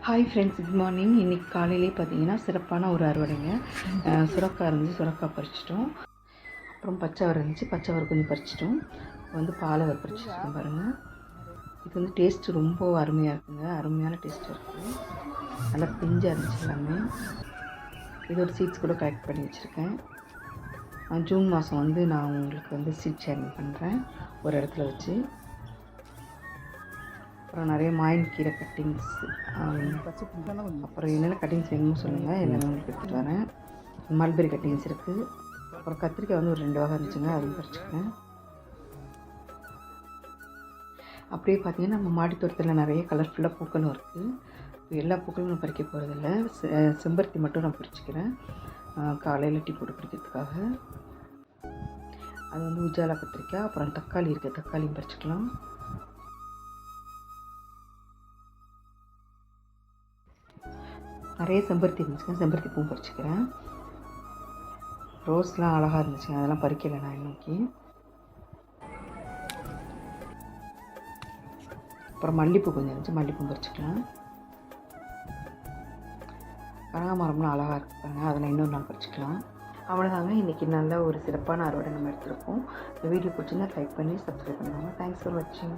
Hi friends, good morning. இன்றைக்கி காலையிலே பார்த்தீங்கன்னா சிறப்பான ஒரு அறுவடைங்க. சுரக்காய் இருந்துச்சு, சுரக்காய் பறிச்சிட்டோம். அப்புறம் பச்சைவரை இருந்துச்சு, பச்சைவரை கொஞ்சம் பறிச்சிட்டோம். பாலவரை பறிச்சிட்டோம் பாருங்கள். இது வந்து டேஸ்ட்டு ரொம்ப அருமையாக இருக்குங்க, அருமையான டேஸ்ட்டாக இருக்குது. நல்லா பிஞ்சாக இருந்துச்சு எல்லாமே. இதோட சீட்ஸ் கூட கலெக்ட் பண்ணி வச்சுருக்கேன். ஜூன் மாதம் வந்து நான் உங்களுக்கு வந்து சீட் ஷேரிங் பண்ணுறேன் ஒரு இடத்துல வச்சு. அப்புறம் நிறைய மாயின் கீரை கட்டிங்ஸ், அப்புறம் என்னென்ன கட்டிங்ஸ் வேணுமோ சொல்லுங்கள், எல்லாமே உங்களுக்கு எடுத்துகிட்டு வரேன். மல்பெரி கட்டிங்ஸ் இருக்குது. அப்புறம் கத்திரிக்காய் வந்து ஒரு 2 வகை இருந்துச்சுங்க, அதுவும் பறிச்சுக்கேன். அப்படியே பார்த்தீங்கன்னா நம்ம மாடி தோட்டத்தில் நிறைய கலர்ஃபுல்லாக பூக்களும் இருக்குது. இப்போ எல்லா பூக்களும் நான் பறிக்க போகிறதில்ல, செம்பருத்தி மட்டும் நான் பறிச்சுக்கிறேன் காலையில் டீ போட்டு குடிக்கிறதுக்காக. அது வந்து உஜாலா கத்திரிக்காய். அப்புறம் தக்காளி இருக்குது, தக்காளியும் பறிச்சுக்கலாம். நிறைய செம்பருத்தி இருந்துச்சுங்க, செம்பருத்தி பூ பறிச்சுக்கிறேன். ரோஸ்லாம் அழகாக இருந்துச்சுங்க, அதெல்லாம் பறிக்கலை நான் இன்னைக்கு. அப்புறம் மல்லிப்பூ கொஞ்சம் இருந்துச்சு, மல்லிப்பூ பறிச்சுக்கலாம். கனகாமரம்லாம் அழகாக இருக்காங்க, அதெல்லாம் இன்னொரு நாள் பறிச்சுக்கலாம். அவ்வளோதாங்க, இன்றைக்கி நல்ல ஒரு சிறப்பான அறுவடை நம்ம எடுத்துருக்கோம். இந்த வீடியோ பிடிச்சிருந்தா லைக் பண்ணி சப்ஸ்கிரைப் பண்ணுவாங்க. தேங்க்ஸ் ஃபார் வாட்சிங்.